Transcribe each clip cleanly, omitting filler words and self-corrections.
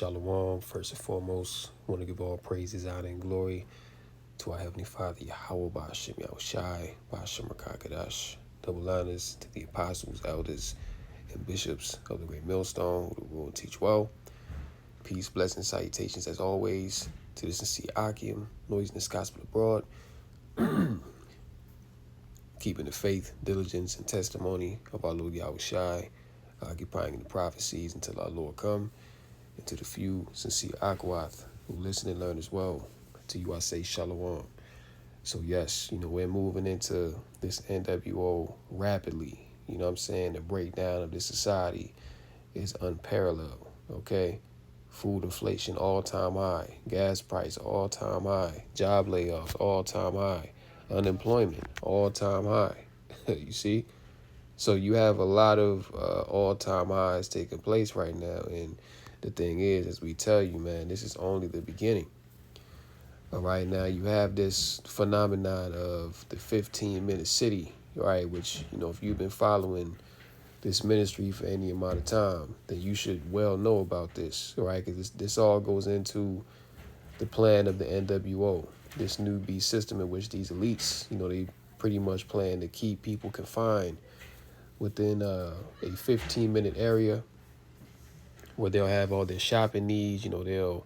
Shalom, first and foremost, want to give all praises, honor, and glory to our Heavenly Father, Yahweh, Ba'ashem Yahushai, Ba'ashem Rakakadash. Double honors to the apostles, elders, and bishops of the great millstone who rule and teach well. Peace, blessings, salutations as always to the sincere Akim, noiseless gospel abroad, keeping the faith, diligence, and testimony of our Lord Yahushai, occupying the prophecies until our Lord come. And to the few sincere Akwath who listen and learn as well, to you I say shalom. So yes, we're moving into this NWO rapidly. You know what I'm saying? The breakdown of this society is unparalleled, okay? Food inflation all-time high, gas price all-time high, job layoffs all-time high, unemployment all-time high. You see? So you have a lot of all-time highs taking place right now, and the thing is, as we tell you, man, this is only the beginning. All right, now you have this phenomenon of the 15-minute city, right? Which, if you've been following this ministry for any amount of time, then you should well know about this, right? Because this all goes into the plan of the NWO, this new beast system in which these elites, they pretty much plan to keep people confined within a 15-minute area where they'll have all their shopping needs. They'll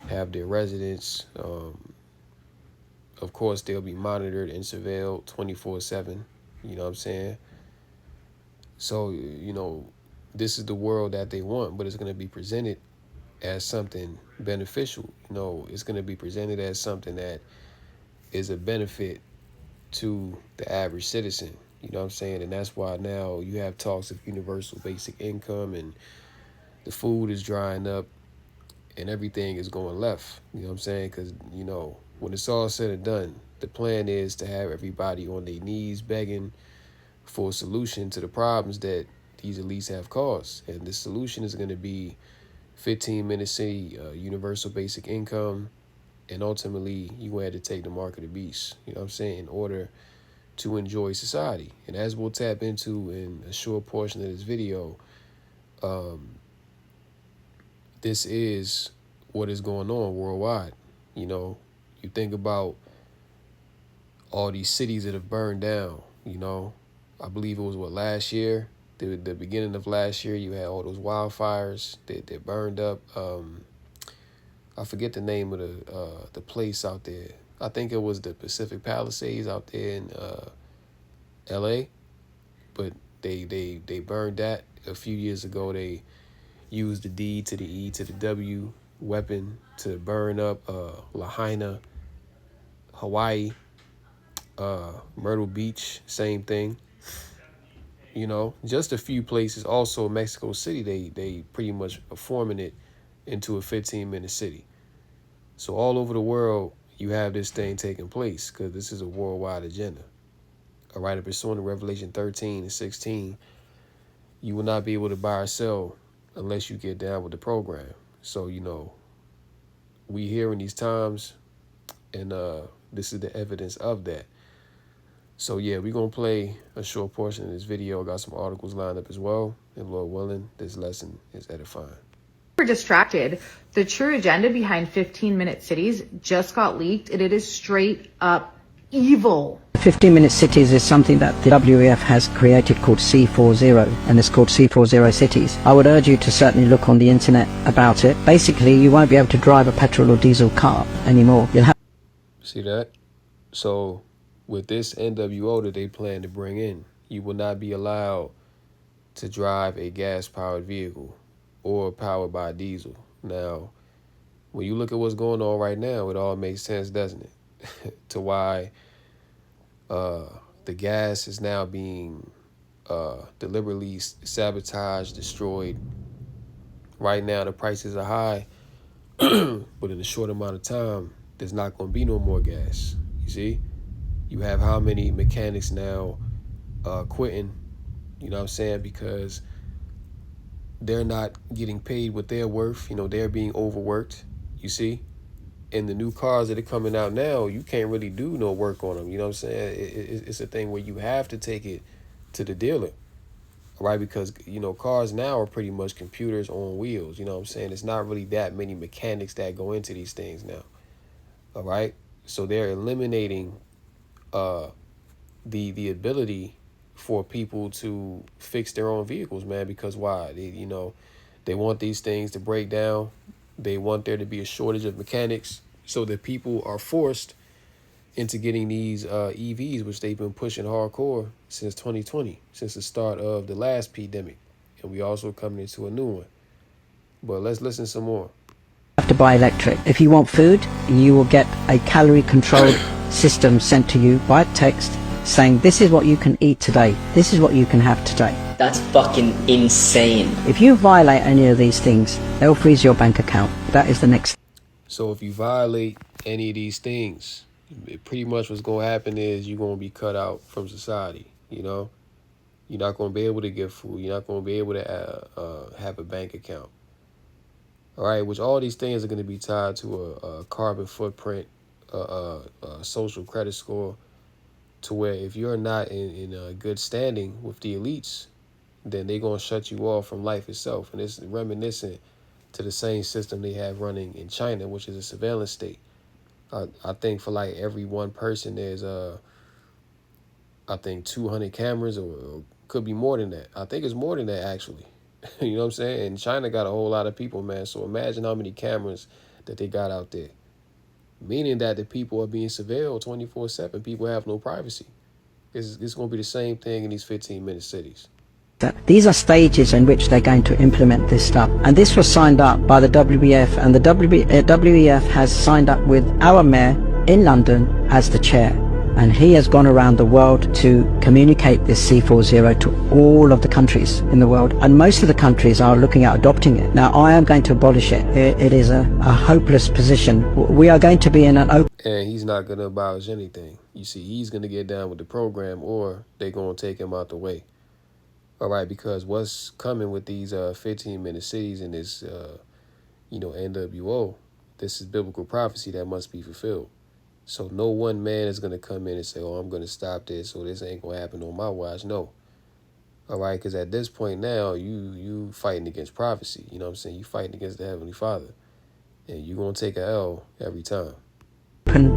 have their residents. Of course, they'll be monitored and surveilled 24/7. You know what I'm saying? So, this is the world that they want, but it's going to be presented as something beneficial. It's going to be presented as something that is a benefit to the average citizen. You know what I'm saying? And that's why now you have talks of universal basic income, and the food is drying up and everything is going left. You know what I'm saying? Because, when it's all said and done, the plan is to have everybody on their knees begging for a solution to the problems that these elites have caused. And the solution is going to be 15-minute city, universal basic income, and ultimately you had to take the mark of the beast, you know what I'm saying, in order to enjoy society. And as we'll tap into in a short portion of this video, this is what is going on worldwide. You think about all these cities that have burned down. I believe it was last year, the beginning of last year, you had all those wildfires that burned up. I forget the name of the place out there. I think it was the Pacific Palisades out there in LA, but they burned that a few years ago. They used the D to the E to the W weapon to burn up Lahaina, Hawaii, Myrtle Beach, same thing. Just a few places. Also Mexico City, they pretty much are forming it into a 15-minute city. So all over the world, you have this thing taking place because this is a worldwide agenda. All right, pursuant to Revelation 13 and 16, you will not be able to buy or sell unless you get down with the program. So, we here in these times, and this is the evidence of that. So, yeah, we're going to play a short portion of this video. I got some articles lined up as well. And Lord willing, this lesson is edifying. We're distracted. The true agenda behind 15-minute cities just got leaked, and it is straight up evil. 15-minute cities is something that the WEF has created called C40, and it's called C40 cities. I would urge you to certainly look on the internet about it. Basically, you won't be able to drive a petrol or diesel car anymore. You'll have. See that? So with this NWO that they plan to bring in, you will not be allowed to drive a gas-powered vehicle or powered by diesel. Now, when you look at what's going on right now, it all makes sense, doesn't it? To why the gas is now being deliberately sabotaged, destroyed. Right now, the prices are high, but in a short amount of time, there's not going to be no more gas. You see? You have how many mechanics now quitting, you know what I'm saying, because they're not getting paid what they're worth. They're being overworked, you see? And the new cars that are coming out now, you can't really do no work on them. You know what I'm saying? It's a thing where you have to take it to the dealer. right? Because, cars now are pretty much computers on wheels. You know what I'm saying? It's not really that many mechanics that go into these things now. All right. So they're eliminating uh, the ability for people to fix their own vehicles, man. Because why? They want these things to break down. They want there to be a shortage of mechanics, so that people are forced into getting these EVs, which they've been pushing hardcore since 2020, since the start of the last pandemic. And we also coming into a new one. But let's listen some more. Have to buy electric. If you want food, you will get a calorie controlled system sent to you by text saying this is what you can eat today, this is what you can have today. That's fucking insane. If you violate any of these things, they'll freeze your bank account. That is the next. So if you violate any of these things, pretty much what's going to happen is you're going to be cut out from society. You're not going to be able to get food. You're not going to be able to have a bank account. All right, which all these things are going to be tied to a carbon footprint, a social credit score, to where if you're not in a good standing with the elites, then they're going to shut you off from life itself. And it's reminiscent to the same system they have running in China, which is a surveillance state. I think for like every one person, there's, I think 200 cameras, or could be more than that. I think it's more than that, actually. You know what I'm saying? And China got a whole lot of people, man. So imagine how many cameras that they got out there. Meaning that the people are being surveilled 24/7. People have no privacy. It's going to be the same thing in these 15-minute cities. These are stages in which they're going to implement this stuff. And this was signed up by the WEF, and the WEF has signed up with our mayor in London as the chair. And he has gone around the world to communicate this C40 to all of the countries in the world. And most of the countries are looking at adopting it. Now, I am going to abolish it. It is a hopeless position. We are going to be in an open... And he's not going to abolish anything. You see, he's going to get down with the program, or they're going to take him out the way. All right, because what's coming with these 15-minute cities and this, NWO, this is biblical prophecy that must be fulfilled. So no one man is going to come in and say, oh, I'm going to stop this, or this ain't going to happen on my watch. No. All right, because at this point now, you fighting against prophecy. You know what I'm saying? You fighting against the Heavenly Father. And you're going to take a L every time.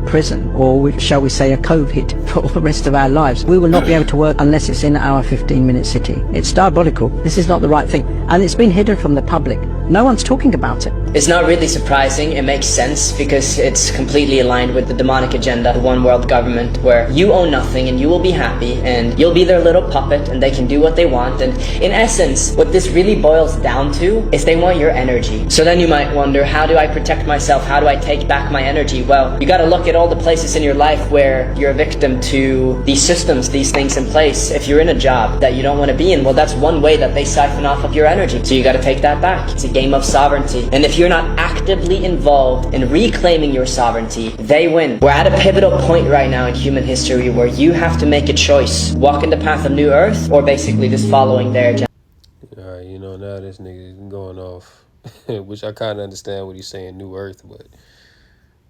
Prison, or shall we say a COVID, for the rest of our lives. We will not be able to work unless it's in our 15-minute city. It's diabolical. This is not the right thing. And it's been hidden from the public. No one's talking about it. It's not really surprising. It makes sense because it's completely aligned with the demonic agenda, the one world government, where you own nothing and you will be happy and you'll be their little puppet and they can do what they want. And in essence, what this really boils down to is they want your energy. So then you might wonder, how do I protect myself? How do I take back my energy? Well, you got to look at all the places in your life where you're a victim to these systems, these things in place. If you're in a job that you don't want to be in, well, that's one way that they siphon off of your energy. So you got to take that back. It's a game of sovereignty. And if you're not actively involved in reclaiming your sovereignty, they win. We're at a pivotal point right now in human history where you have to make a choice. Walk in the path of New Earth, or basically just following their agenda. All right, now this nigga is going off, which I kind of understand what he's saying, New Earth, but,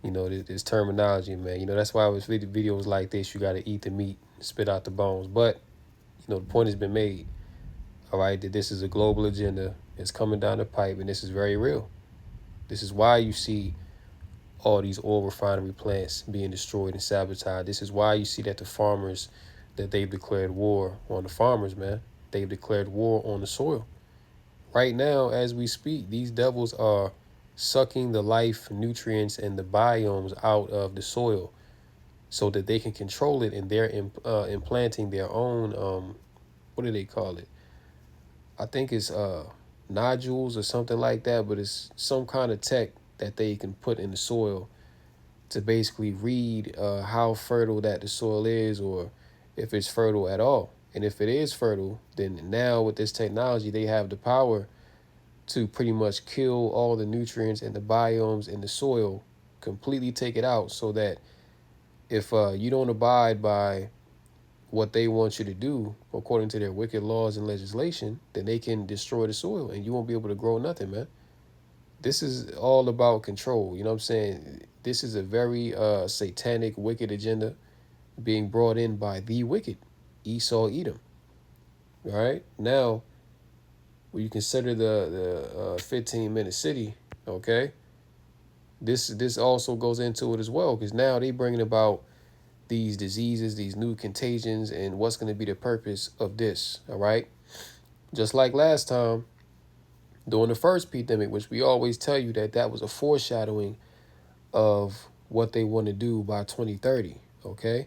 this terminology, man. That's why with videos like this, you got to eat the meat, spit out the bones. But, the point has been made, all right, that this is a global agenda. It's coming down the pipe, and this is very real. This is why you see all these oil refinery plants being destroyed and sabotaged. This is why you see that the farmers, that they've declared war on the farmers, man. They've declared war on the soil. Right now, as we speak, these devils are sucking the life, nutrients, and the biomes out of the soil so that they can control it, and they're implanting their own, what do they call it? I think it's nodules or something like that, but it's some kind of tech that they can put in the soil to basically read how fertile that the soil is, or if it's fertile at all. And if it is fertile, then now with this technology, they have the power to pretty much kill all the nutrients and the biomes in the soil, completely take it out, so that if you don't abide by what they want you to do according to their wicked laws and legislation, then they can destroy the soil and you won't be able to grow nothing, man. This is all about control. You know what I'm saying? This is a very satanic, wicked agenda being brought in by the wicked, Esau, Edom. All right. Now, when you consider the 15-minute city, okay, this also goes into it as well, because now they bringing about these diseases, these new contagions, and what's going to be the purpose of this. All right. Just like last time during the first pandemic, which we always tell you that that was a foreshadowing of what they want to do by 2030. Okay.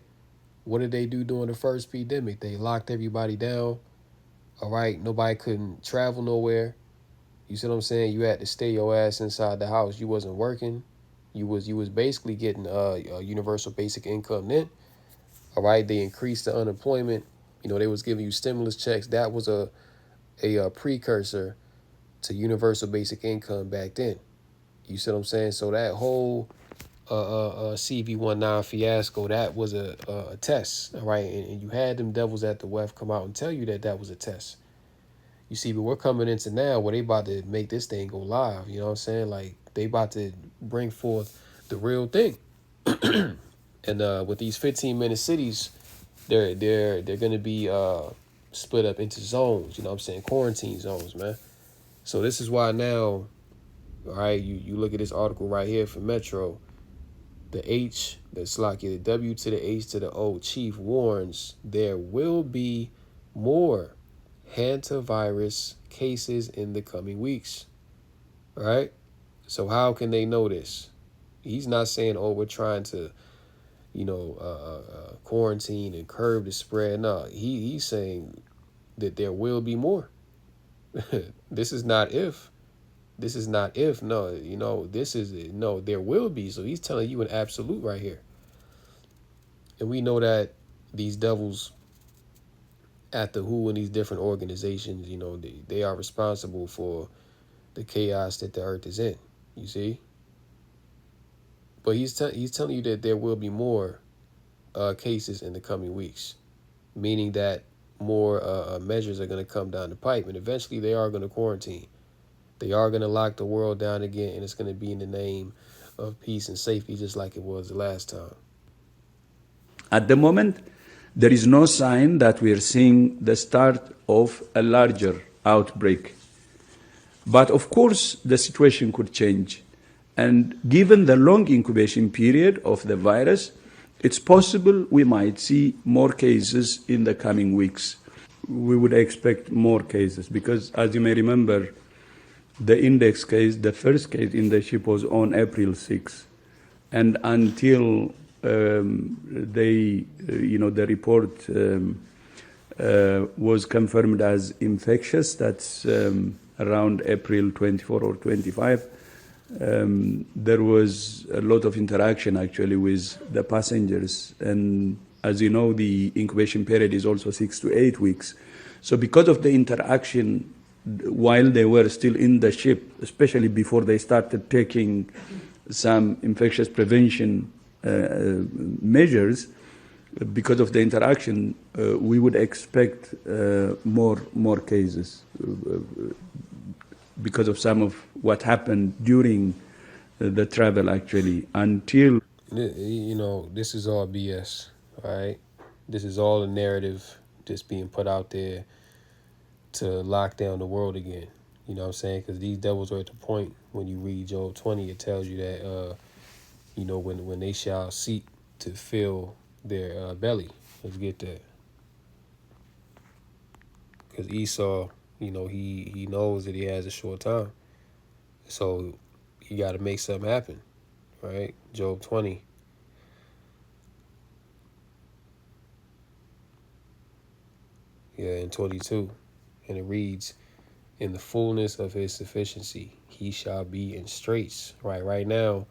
What did they do during the first pandemic? They locked everybody down. All right. Nobody couldn't travel nowhere. You see what I'm saying? You had to stay your ass inside the house. You wasn't working. You was basically getting a universal basic income then. All right. They increased the unemployment. You know, they was giving you stimulus checks. That was a precursor to universal basic income back then. You see what I'm saying? So that whole CV19 fiasco, that was a test, all right? And you had them devils at the WEF come out and tell you that that was a test. You see, but we're coming into now where they about to make this thing go live, you know what I'm saying? Like, they about to bring forth the real thing. And with these 15-minute cities, they're going to be split up into zones, you know what I'm saying? Quarantine zones, man. So this is why now, all right, you look at this article right here from Metro. The W to the H to the O chief warns there will be more hantavirus cases in the coming weeks. All right. So how can they know this? He's not saying, oh, we're trying to, quarantine and curb the spread. No, he's saying that there will be more. This is not if. This is not if. No, this is no, there will be. So he's telling you an absolute right here. And we know that these devils at the WHO and these different organizations, they are responsible for the chaos that the earth is in. You see? But he's telling you that there will be more cases in the coming weeks, meaning that more measures are going to come down the pipe, and eventually they are going to quarantine. They are going to lock the world down again, and it's going to be in the name of peace and safety, just like it was the last time. At the moment, there is no sign that we are seeing the start of a larger outbreak. But of course, the situation could change. And given the long incubation period of the virus, it's possible we might see more cases in the coming weeks. We would expect more cases because, as you may remember, the index case, the first case in the ship was on April 6. And until the report was confirmed as infectious, that's around April 24 or 25, there was a lot of interaction actually with the passengers. And as you know, the incubation period is also 6 to 8 weeks. So because of the interaction while they were still in the ship, especially before they started taking some infectious prevention measures, because of the interaction, we would expect more cases because of some of what happened during the travel, actually, until... This is all BS, all right? This is all a narrative just being put out there to lock down the world again. You know what I'm saying? Because these devils are at the point, when you read Job 20, it tells you that, when they shall seek to fill their belly. Let's get that. Because Esau, he knows that he has a short time. So he got to make something happen, right? Job 20. Yeah, in 22. And it reads, in the fullness of his sufficiency, he shall be in straits. Right now,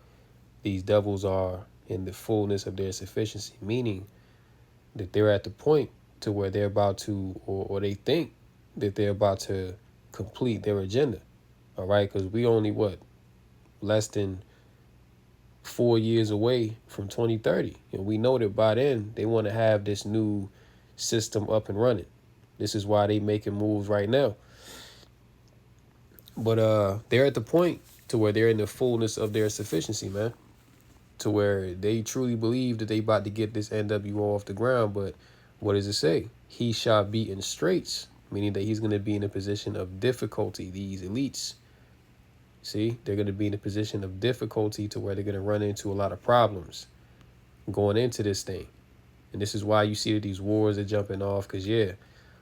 these devils are in the fullness of their sufficiency, meaning that they're at the point to where they're about to, or they think that they're about to complete their agenda. All right, because we only, less than 4 years away from 2030. And we know that by then, they want to have this new system up and running. This is why they making moves right now. But they're at the point to where they're in the fullness of their sufficiency, man. To where they truly believe that they about to get this NWO off the ground. But what does it say? He shall be in straits, meaning that he's going to be in a position of difficulty. These elites, see, they're going to be in a position of difficulty to where they're going to run into a lot of problems going into this thing. And this is why you see that these wars are jumping off, because, yeah,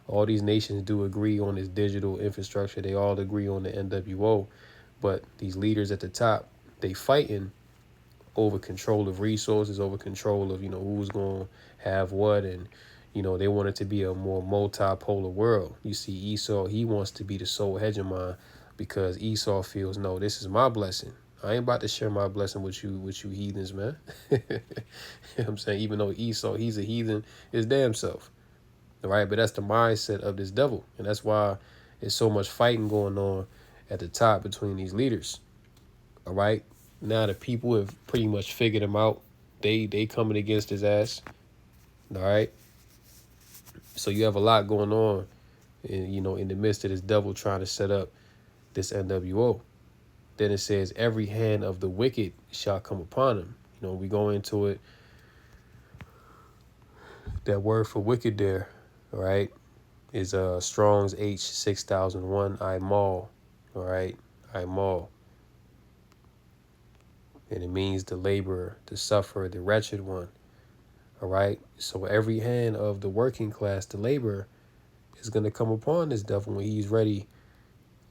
all these nations do agree on this digital infrastructure. They all agree on the NWO. But these leaders at the top, they fighting over control of resources, over control of, who's going to have what. And, they want it to be a more multipolar world. You see, Esau, he wants to be the sole hegemon because Esau feels, no, this is my blessing. I ain't about to share my blessing with you heathens, man. You know what I'm saying? Even though Esau, he's a heathen his damn self. All right, but that's the mindset of this devil. And that's why there's so much fighting going on at the top between these leaders. All right. Now the people have pretty much figured him out. They coming against his ass. All right. So you have a lot going on, in the midst of this devil trying to set up this NWO. Then it says, every hand of the wicked shall come upon him. We go into it. That word for wicked there, all right, is Strong's H 6001 Imal. All right, Imal. And it means the laborer, the sufferer, the wretched one. All right. So every hand of the working class, the laborer, is going to come upon this devil when he's ready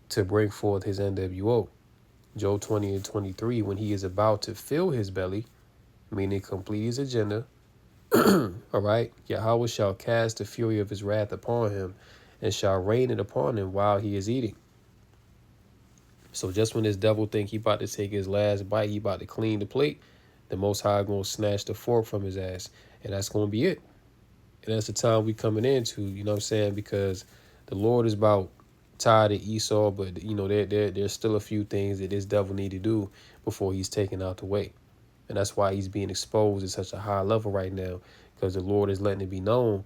to bring forth his NWO. Job 20 and 23, when he is about to fill his belly, meaning complete his agenda. All right. Yahweh shall cast the fury of his wrath upon him and shall rain it upon him while he is eating. So just when this devil think he about to take his last bite, he about to clean the plate, the Most High going to snatch the fork from his ass. And that's going to be it. And that's the time we coming into, you know what I'm saying? Because the Lord is about tired of Esau, but, there's still a few things that this devil need to do before he's taken out the way. And that's why he's being exposed at such a high level right now, because the Lord is letting it be known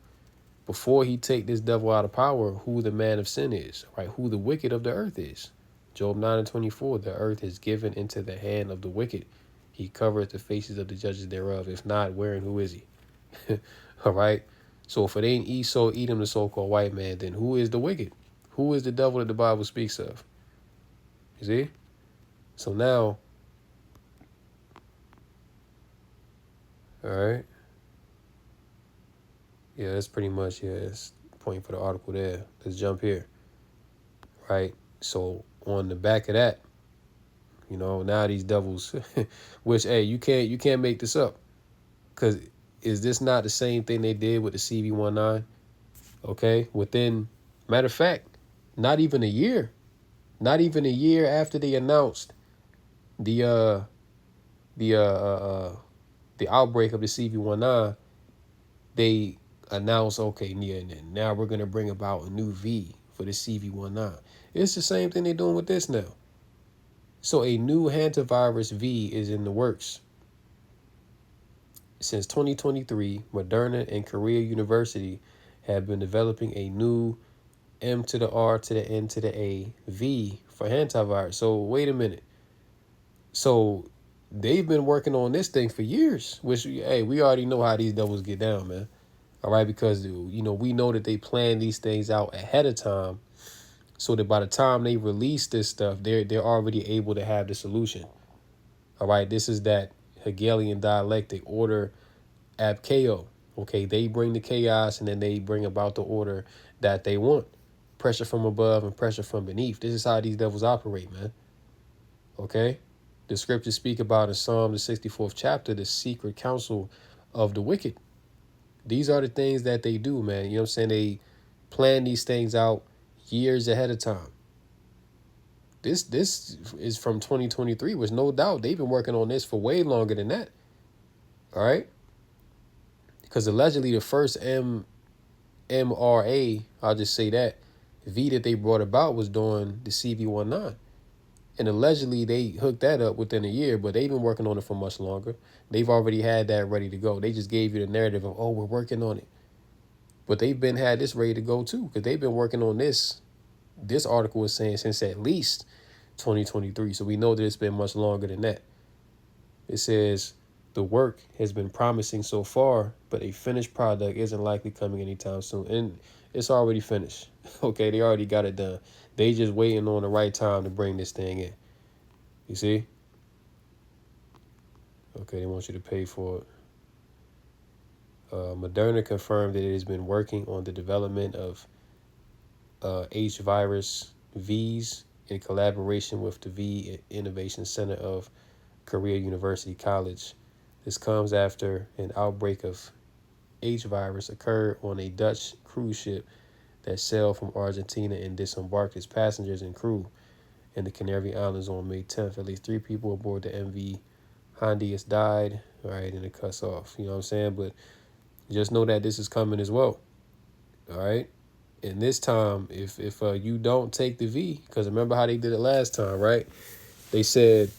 before he take this devil out of power, who the man of sin is, right? Who the wicked of the earth is. Job 9 and 24, the earth is given into the hand of the wicked. He covereth the faces of the judges thereof. If not, where and who is he? All right. So if it ain't Esau, Edom, the so-called white man, then who is the wicked? Who is the devil that the Bible speaks of? You see? So now, all right. Yeah, that's pretty much, that's the point for the article there. Let's jump here. Right. So on the back of that, now these devils, which, hey, you can't make this up. Because is this not the same thing they did with the CV-19? Okay. Within, matter of fact, not even a year after they announced the outbreak of the CV-19, they announced, okay, yeah, now we're going to bring about a new V for the CV-19. It's the same thing they're doing with this now. So a new hantavirus V is in the works. Since 2023, Moderna and Korea University have been developing a new M to the R to the N to the A V for hantavirus. So wait a minute. So they've been working on this thing for years, which, hey, we already know how these devils get down, man. All right, because, we know that they plan these things out ahead of time so that by the time they release this stuff, they're already able to have the solution. All right, this is that Hegelian dialectic, order ab chaos. Okay, they bring the chaos and then they bring about the order that they want. Pressure from above and pressure from beneath. This is how these devils operate, man. Okay, the scriptures speak about in Psalm the 64th chapter, the secret counsel of the wicked. These are the things that they do, man. You know what I'm saying? They plan these things out years ahead of time. This is from 2023, which no doubt they've been working on this for way longer than that. All right? Because allegedly the first MRA, I'll just say that, V that they brought about was during the CV-19. And allegedly they hooked that up within a year, but they've been working on it for much longer. They've already had that ready to go. They just gave you the narrative of, oh, we're working on it. But they've had this ready to go too, because they've been working on this. This article is saying since at least 2023. So we know that it's been much longer than that. It says the work has been promising so far, but a finished product isn't likely coming anytime soon. And It's already finished. Okay, they already got it done. They just waiting on the right time to bring this thing in. You see? Okay, they want you to pay for it. Moderna confirmed that it has been working on the development of H virus Vs in collaboration with the V Innovation Center of Korea University College. This comes after an outbreak of H virus occurred on a Dutch cruise ship that sailed from Argentina and disembarked its passengers and crew in the Canary Islands on May 10th. At least 3 people aboard the MV Hondius died. All right, and it cuts off. You know what I'm saying? But just know that this is coming as well. All right. And this time, if you don't take the V, because remember how they did it last time, right? They said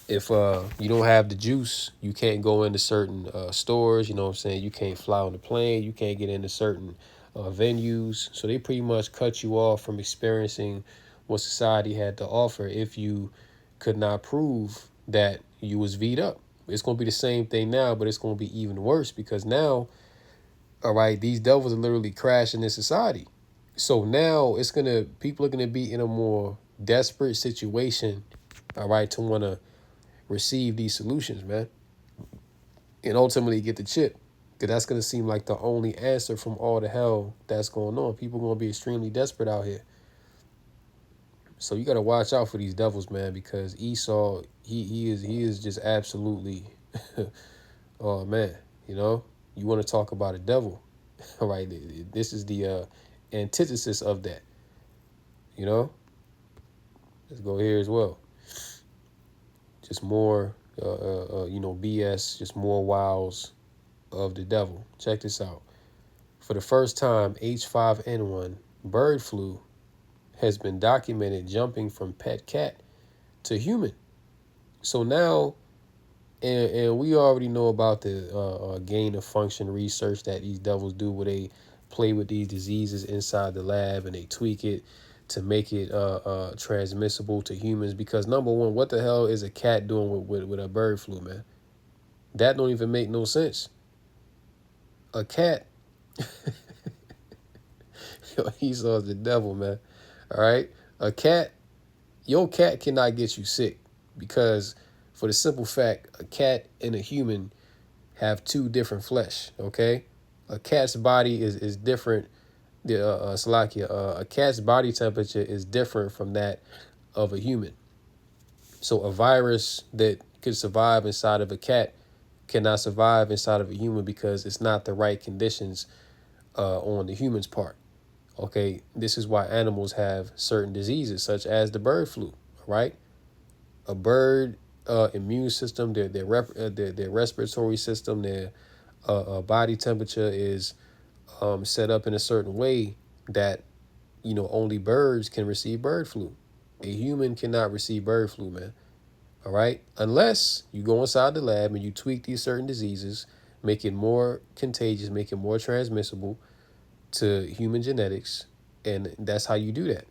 if you don't have the juice, you can't go into certain stores. You know what I'm saying? You can't fly on the plane. You can't get into certain venues. So they pretty much cut you off from experiencing what society had to offer if you could not prove that you was V'd up. It's going to be the same thing now, but it's going to be even worse because now, all right, these devils are literally crashing in society. So now people are going to be in a more desperate situation, all right, to want to receive these solutions, man, and ultimately get the chip. Because that's going to seem like the only answer from all the hell that's going on. People are going to be extremely desperate out here. So you got to watch out for these devils, man, because Esau, he is just absolutely, oh, man, you know, you want to talk about a devil, all right? This is the antithesis of that, you know? Let's go here as well. Just more, BS, just more wiles of the devil. Check this out. For the first time, H5N1 bird flu has been documented jumping from pet cat to human. So now, and we already know about the gain of function research that these devils do where they play with these diseases inside the lab and they tweak it to make it transmissible to humans. Because number one, what the hell is a cat doing with a bird flu, man? That don't even make no sense. A cat, Esau's the devil, man. All right, your cat cannot get you sick because, for the simple fact, a cat and a human have 2 different flesh. Okay, a cat's body is different. A cat's body temperature is different from that of a human. So a virus that could survive inside of a cat cannot survive inside of a human because it's not the right conditions on the human's part. Okay, this is why animals have certain diseases, such as the bird flu. Right, a bird immune system, their respiratory system, their body temperature is set up in a certain way that only birds can receive bird flu. A human cannot receive bird flu, man. All right, unless you go inside the lab and you tweak these certain diseases, make it more contagious, make it more transmissible to human genetics, and that's how you do that.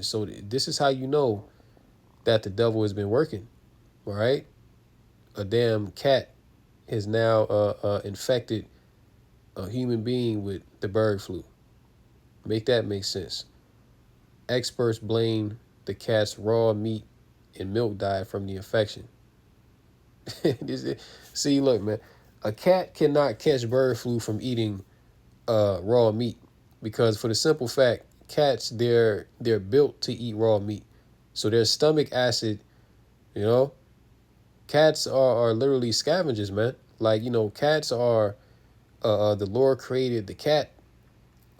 So this is how you know that the devil has been working. All right, a damn cat has now infected a human being with the bird flu. Make that make sense. Experts blame the cat's raw meat and milk diet from the infection. See, look, man, a cat cannot catch bird flu from eating raw meat because, for the simple fact, cats they're built to eat raw meat, so their stomach acid, cats are literally scavengers, man. Like, cats are the Lord created the cat,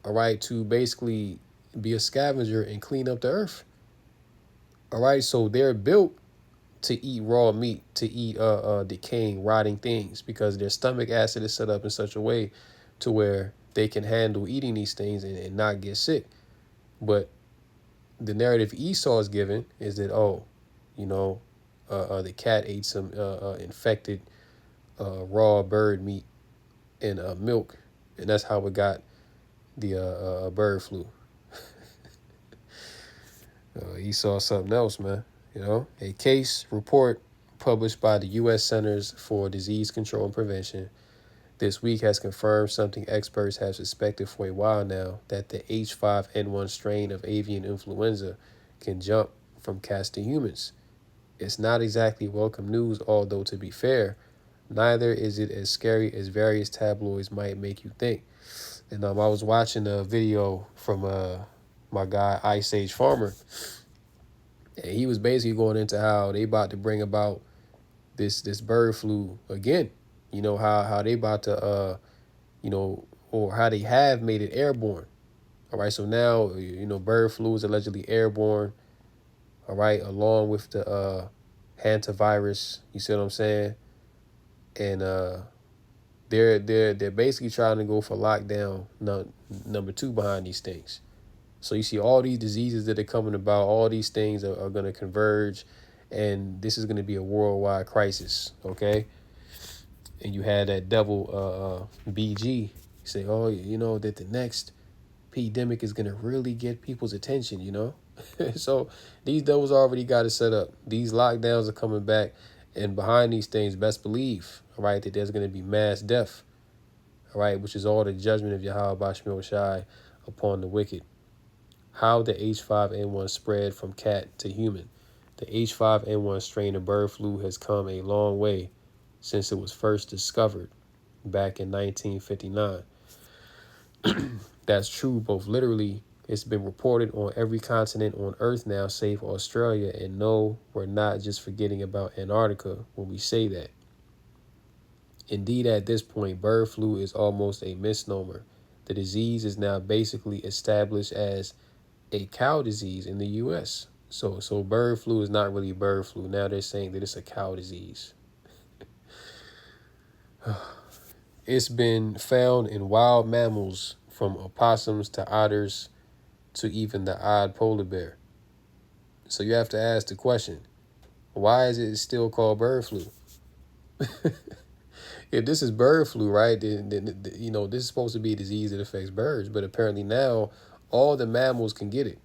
all right, to basically be a scavenger and clean up the earth. All right, so they're built to eat raw meat, to eat decaying, rotting things, because their stomach acid is set up in such a way to where they can handle eating these things and not get sick. But the narrative Esau is given is that, the cat ate some infected raw bird meat and milk, and that's how it got the bird flu. Esau something else, man. A case report published by the U.S. Centers for Disease Control and Prevention this week has confirmed something experts have suspected for a while now, that the H5N1 strain of avian influenza can jump from cats to humans. It's not exactly welcome news, although to be fair, neither is it as scary as various tabloids might make you think. And I was watching a video from my guy Ice Age Farmer, and he was basically going into how they about to bring about this bird flu again. You know how they about to or how they have made it airborne. All right, so now bird flu is allegedly airborne. All right, along with the hantavirus. You see what I'm saying? And they're basically trying to go for lockdown number 2 behind these things. So you see all these diseases that are coming about, all these things are going to converge, and this is going to be a worldwide crisis, okay? And you had that devil BG say, oh, that the next pandemic is going to really get people's attention. So these devils already got it set up. These lockdowns are coming back, and behind these things, best believe, all right, that there's going to be mass death, all right, which is all the judgment of Yahweh Bashmil Shai upon the wicked. How the H5N1 spread from cat to human. The H5N1 strain of bird flu has come a long way since it was first discovered back in 1959. That's true, both literally. It's been reported on every continent on Earth now, save Australia. And no, we're not just forgetting about Antarctica when we say that. Indeed, at this point, bird flu is almost a misnomer. The disease is now basically established as a cow disease in the U.S. So bird flu is not really bird flu. Now they're saying that it's a cow disease. It's been found in wild mammals, from opossums to otters to even the odd polar bear. So you have to ask the question, why is it still called bird flu? If this is bird flu, right, then this is supposed to be a disease that affects birds. But apparently now all the mammals can get it.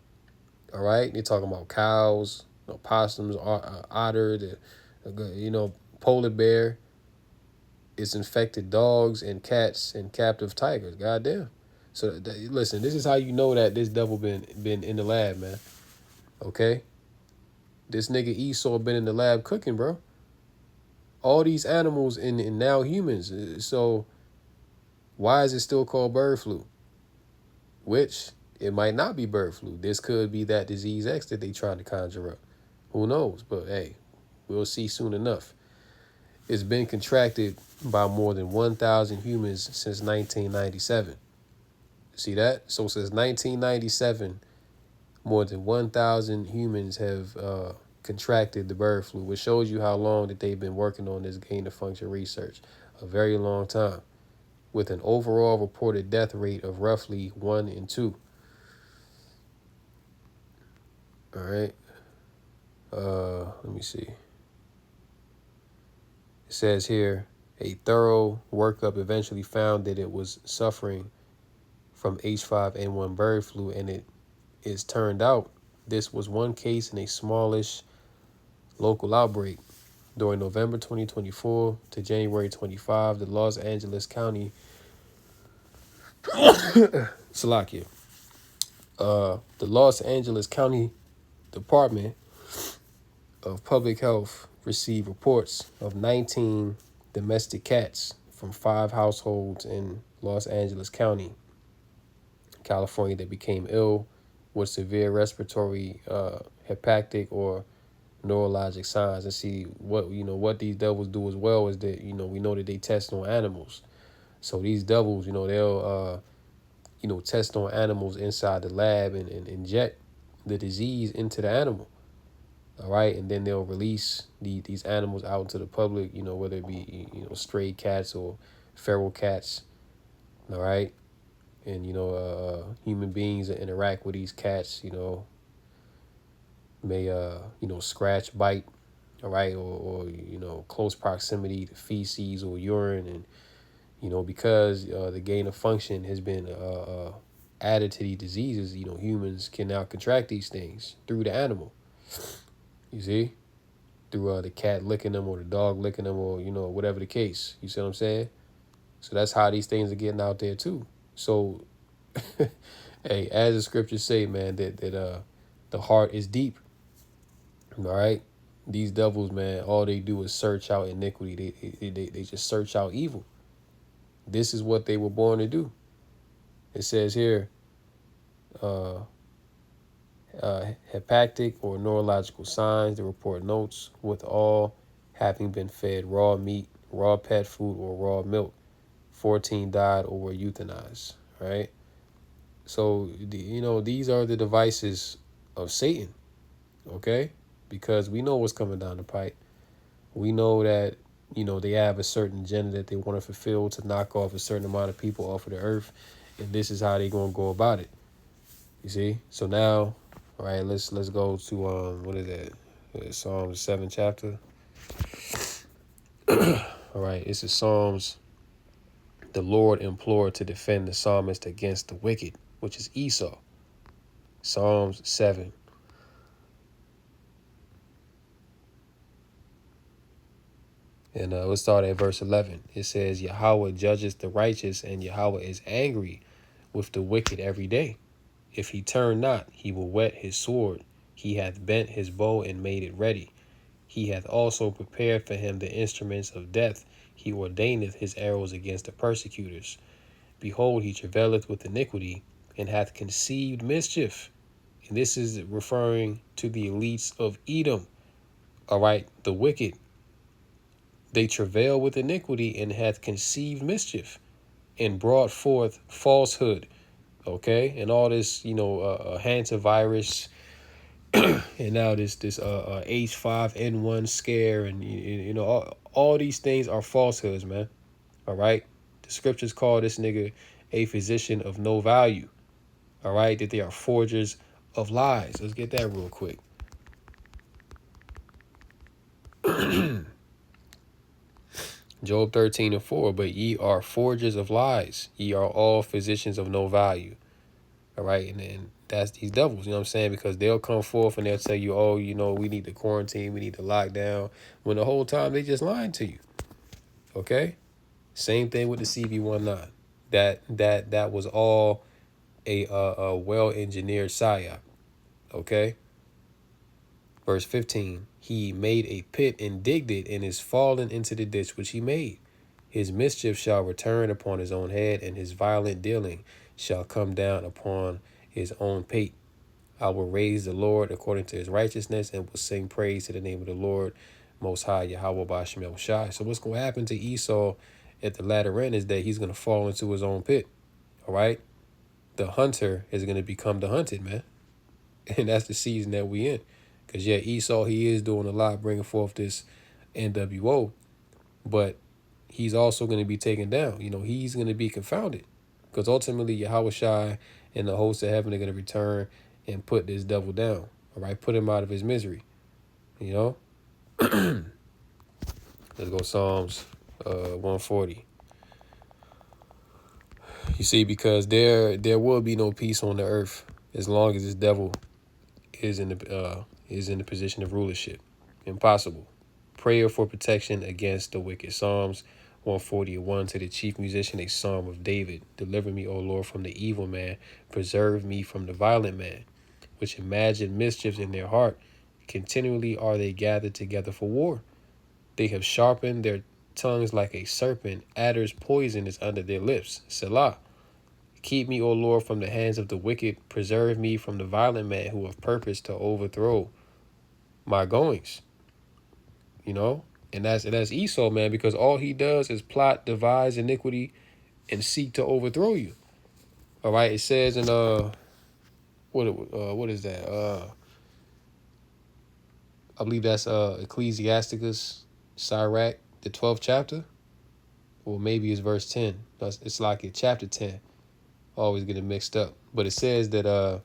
All right, they're talking about cows, opossums, otter, polar bear. It's infected dogs and cats and captive tigers. Goddamn. So listen, this is how you know that this devil been in the lab, man. Okay, this nigga Esau been in the lab cooking, bro. All these animals and now humans. So why is it still called bird flu? Which it might not be bird flu. This could be that disease X that they trying to conjure up. Who knows? But hey, we'll see soon enough. It's been contracted by more than 1,000 humans since 1997. See that? So since 1997, more than 1,000 humans have contracted the bird flu, which shows you how long that they've been working on this gain of function research. A very long time, with an overall reported death rate of roughly 1 in 2. All right. Let me see. It says here, a thorough workup eventually found that it was suffering from H5N1 bird flu, and it is turned out this was one case in a smallish local outbreak. During November 2024 to January 25, the Los Angeles County Salakia. The Los Angeles County Department of Public Health received reports of 19 domestic cats from 5 households in Los Angeles County, California, that became ill with severe respiratory, hepatic, or neurologic signs. And see what these devils do as well is that we know that they test on animals. So these devils, they'll test on animals inside the lab and inject the disease into the animal. All right, and then they'll release these animals out into the public, whether it be stray cats or feral cats. All right, and human beings that interact with these cats, may scratch, bite, all right, or close proximity to feces or urine, and because the gain of function has been added to these diseases, humans can now contract these things through the animal. You see, through the cat licking them or the dog licking them or whatever the case. You see what I'm saying? So that's how these things are getting out there too. So, hey, as the scriptures say, man, that the heart is deep. All right, these devils, man, all they do is search out iniquity. They just search out evil. This is what they were born to do. It says here, hepactic or neurological signs. They report notes with all having been fed raw meat, raw pet food, or raw milk. 14 died or were euthanized. Right. So these are the devices of Satan. Okay, because we know what's coming down the pipe. We know that they have a certain agenda that they want to fulfill to knock off a certain amount of people off of the earth, and this is how they're gonna go about it. You see? So now, all right, let's go to what is that? Psalms 7 chapter. All right, this is Psalms. The Lord implored to defend the psalmist against the wicked, which is Esau. Psalms 7. And let's start at verse 11. It says, Yahweh judges the righteous, and Yahweh is angry with the wicked every day. If he turn not, he will whet his sword. He hath bent his bow and made it ready. He hath also prepared for him the instruments of death. He ordaineth his arrows against the persecutors. Behold, he travaileth with iniquity, and hath conceived mischief. And this is referring to the elites of Edom. All right, the wicked. They travail with iniquity and hath conceived mischief, and brought forth falsehood. Okay, and all this, hantavirus, and now this H5N1 scare, and all these things are falsehoods, man. All right, the scriptures call this nigga a physician of no value. All right, that they are forgers of lies. Let's get that real quick. Job 13:4. But ye are forgers of lies. Ye are all physicians of no value. All right, and that's these devils, you know what I'm saying? Because they'll come forth and they'll tell you, oh, we need to quarantine, we need to lock down, when the whole time they just lying to you. Okay? Same thing with the CV19. That was all a well-engineered psyop. Okay? Verse 15. He made a pit and digged it, and is fallen into the ditch which he made. His mischief shall return upon his own head, and his violent dealing shall come down upon his own pate. I will raise the Lord according to his righteousness, and will sing praise to the name of the Lord Most High, Yahweh Bashem El Shai. So what's going to happen to Esau at the latter end is that he's going to fall into his own pit. All right? The hunter is going to become the hunted, man. And that's the season that we in. Because, yeah, Esau, he is doing a lot, bringing forth this NWO. But he's also going to be taken down. He's going to be confounded. Because ultimately, Yahweh Shai and the hosts of heaven are going to return and put this devil down. All right? Put him out of his misery. Let's go Psalms 140. You see, because there will be no peace on the earth as long as this devil is in the position of rulership. Impossible. Prayer for protection against the wicked. Psalms 141. To the chief musician, a psalm of David. Deliver me, O Lord, from the evil man. Preserve me from the violent man, which imagine mischiefs in their heart. Continually are they gathered together for war. They have sharpened their tongues like a serpent. Adder's poison is under their lips. Selah. Keep me, O Lord, from the hands of the wicked. Preserve me from the violent man who have purposed to overthrow my goings. And that's Esau, man, because all he does is plot, devise iniquity, and seek to overthrow you. All right, it says in what is that? I believe that's Ecclesiasticus, Sirach, the 12th chapter, or maybe it's verse 10. It's like chapter 10. Always get it mixed up, but it says that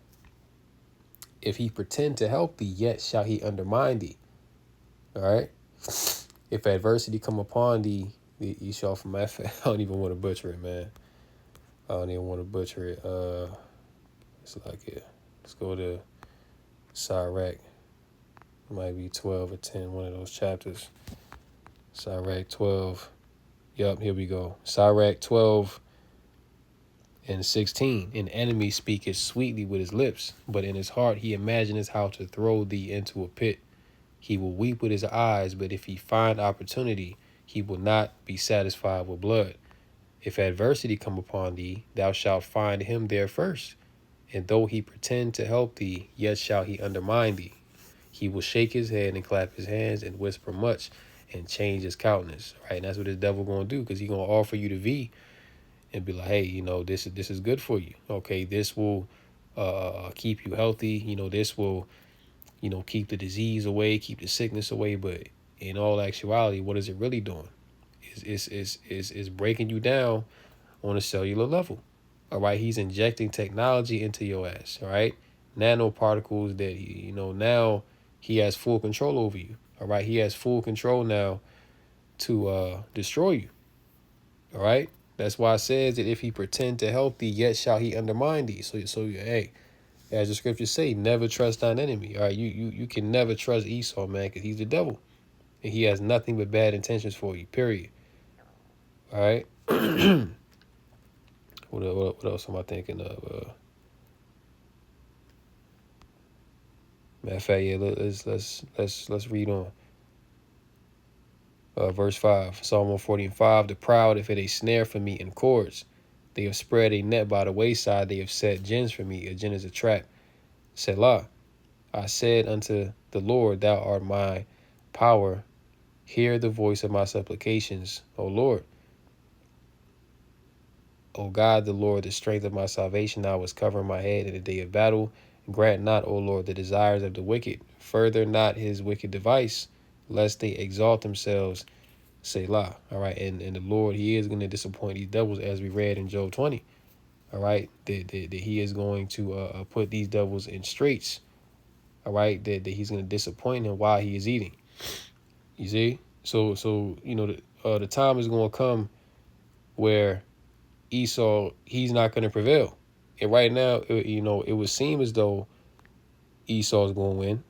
if he pretend to help thee, yet shall he undermine thee. All right. If adversity come upon thee, ye shall from my I don't even want to butcher it, man. I don't even want to butcher it. It's like it. Let's go to Sirach. It might be 12 or 10, one of those chapters. Sirach 12. Yup, here we go. Sirach 12 and 16. An enemy speaketh sweetly with his lips, but in his heart he imagineth how to throw thee into a pit. He will weep with his eyes, but if he find opportunity, he will not be satisfied with blood. If adversity come upon thee, thou shalt find him there first. And though he pretend to help thee, yet shall he undermine thee. He will shake his head and clap his hands and whisper much and change his countenance. Right? And that's what this devil gonna do, because he gonna offer you the V and be like, hey, this is good for you. Okay, this will keep you healthy. This will, keep the disease away, keep the sickness away. But in all actuality, what is it really doing? Is breaking you down on a cellular level. All right, he's injecting technology into your ass. All right, nanoparticles that now he has full control over you. All right, he has full control now to destroy you. All right, that's why it says that if he pretend to help thee, yet shall he undermine thee. So hey, as the scriptures say, never trust thine enemy. All right, you can never trust Esau, man, because he's the devil and he has nothing but bad intentions for you. Period. All right. What else am I thinking of? Matter of fact, yeah, let's read on. Verse 5, Psalm 145, the proud have hid a snare for me in cords. They have spread a net by the wayside. They have set gins for me. A gin is a trap. Selah. I said unto the Lord, thou art my power. Hear the voice of my supplications, O Lord. O God, the Lord, the strength of my salvation. I was covering my head in the day of battle. Grant not, O Lord, the desires of the wicked. Further not his wicked device, lest they exalt themselves. Selah. All right. And the Lord, he is going to disappoint these devils, as we read in Job 20. All right. That he is going to put these devils in straits. All right. That he's going to disappoint him while he is eating. You see? So the time is going to come where Esau, he's not going to prevail. And right now, it would seem as though Esau's going to win.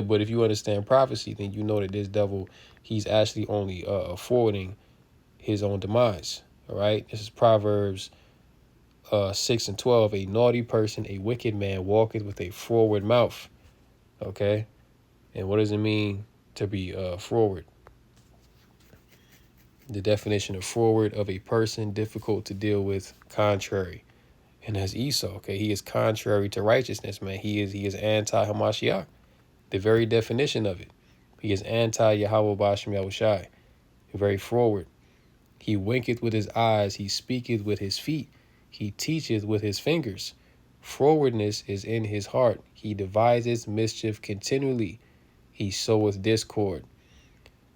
But if you understand prophecy, then you know that this devil, he's actually only forwarding his own demise. All right. This is Proverbs 6 and 12. A naughty person, a wicked man, walketh with a forward mouth. Okay. And what does it mean to be forward? The definition of forward: of a person difficult to deal with, contrary. And that's Esau. Okay. He is contrary to righteousness, man. He is anti-Hamashiach. The very definition of it. He is anti-Yahweh Bashem Yahushai. Very forward. He winketh with his eyes. He speaketh with his feet. He teacheth with his fingers. Frowardness is in his heart. He deviseth mischief continually. He soweth discord.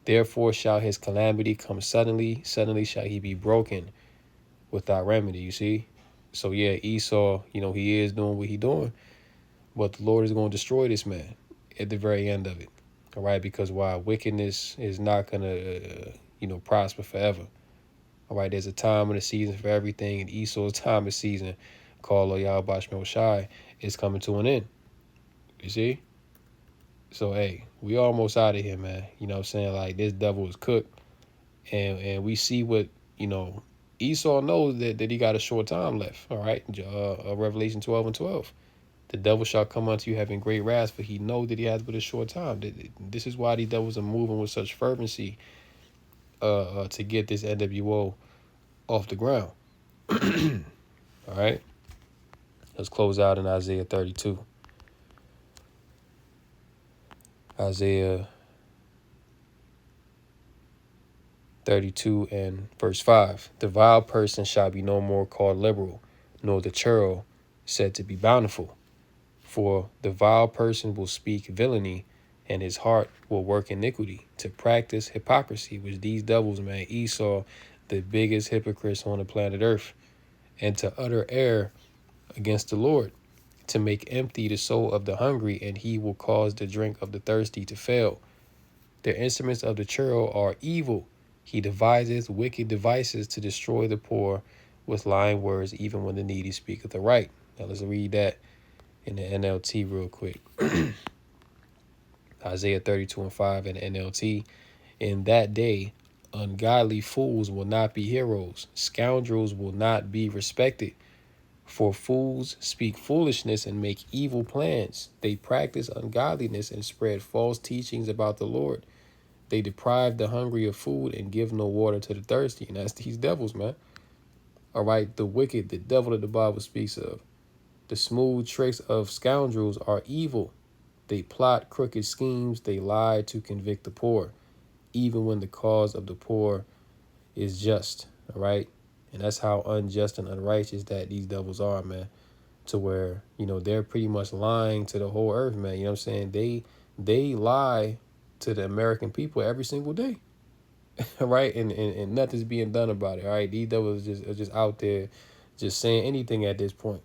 Therefore shall his calamity come suddenly. Suddenly shall he be broken without remedy. You see? So yeah, Esau, he is doing what he doing. But the Lord is going to destroy this man at the very end of it. All right? Because why? Wickedness is not going to, prosper forever. All right? There's a time and a season for everything. And Esau's time and season, called Yahweh Bashem Shai, is coming to an end. You see? So, hey, we almost out of here, man. You know what I'm saying? Like, this devil is cooked. And we see what, Esau knows that he got a short time left. All right? Revelation 12 and 12. The devil shall come unto you having great wrath, for he know that he has but a short time. This is why these devils are moving with such fervency to get this NWO off the ground. All right? Let's close out in Isaiah 32. Isaiah 32 and verse 5. The vile person shall be no more called liberal, nor the churl said to be bountiful. For the vile person will speak villainy, and his heart will work iniquity, to practice hypocrisy, which these devils, man, Esau, the biggest hypocrites on the planet Earth, and to utter error against the Lord, to make empty the soul of the hungry, and he will cause the drink of the thirsty to fail. The instruments of the churl are evil. He deviseth wicked devices to destroy the poor with lying words, even when the needy speaketh aright. Now let's read that in the NLT real quick. Isaiah 32 and 5 in the NLT. In that day, Ungodly fools will not be heroes. Scoundrels will not be respected. For fools speak foolishness and make evil plans. They practice ungodliness and spread false teachings about the Lord. They deprive the hungry of food and give no water to the thirsty. And that's these devils, man. All right, the wicked, the devil that the Bible speaks of. The smooth tricks of scoundrels are evil. They plot crooked schemes. They lie to convict the poor, even when the cause of the poor is just. All right. And that's how unjust and unrighteous that these devils are, man. To where, they're pretty much lying to the whole earth, man. You know what I'm saying? They lie to the American people every single day. Right? And nothing's being done about it. All right. These devils are just out there just saying anything at this point.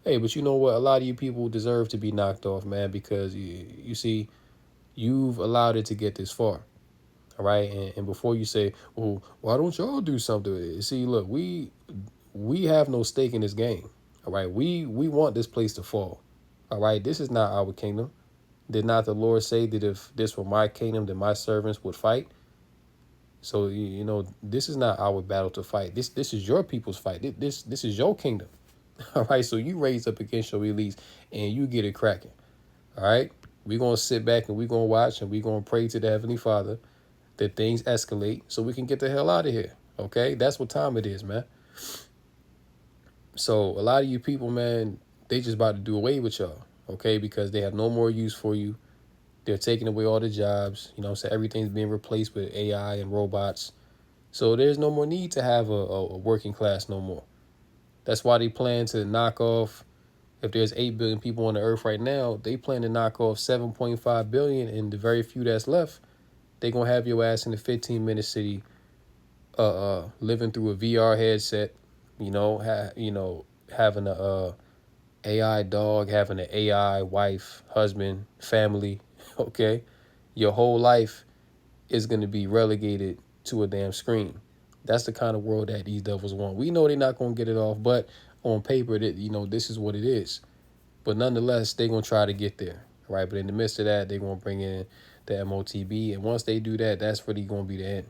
Hey, but you know what? A lot of you people deserve to be knocked off, man, because you see, you've allowed it to get this far. All right. And before you say, well, why don't y'all do something? See, look, we have no stake in this game. All right. We want this place to fall. All right. This is not our kingdom. Did not the Lord say that if this were my kingdom, then my servants would fight? So, this is not our battle to fight. This is your people's fight. This is your kingdom. All right. So you raise up against your elites and you get it cracking. All right. We're going to sit back and we're going to watch and we're going to pray to the Heavenly Father that things escalate so we can get the hell out of here. Okay. That's what time it is, man. So a lot of you people, man, they just about to do away with y'all. Okay. Because they have no more use for you. They're taking away all the jobs. So everything's being replaced with AI and robots. So there's no more need to have a working class no more. That's why they plan to knock off, if there's 8 billion people on the earth right now, they plan to knock off 7.5 billion, and the very few that's left, they're going to have your ass in a 15-minute city living through a VR headset, having a AI dog, having an AI wife, husband, family, okay? Your whole life is going to be relegated to a damn screen. That's the kind of world that these devils want. We know they're not going to get it off, but on paper, that this is what it is. But nonetheless, they're going to try to get there, right? But in the midst of that, they're going to bring in the MOTB. And once they do that, that's really going to be the end,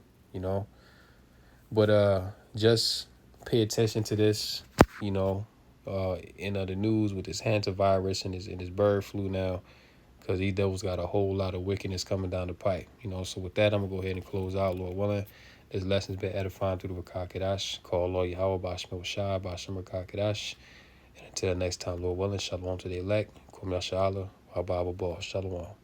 But just pay attention to this, in the news with this hantavirus and this bird flu now, because these devils got a whole lot of wickedness coming down the pipe, So with that, I'm going to go ahead and close out, Lord willing. This lesson's been edifying through the Rakakadash. Call Lord Yahweh, Bashmil Shai, Bashim Rakakadash. And until next time, Lord willing, shalom to the elect. Kum Yasha'Allah, Wa Ba Ba Ba. Shalom.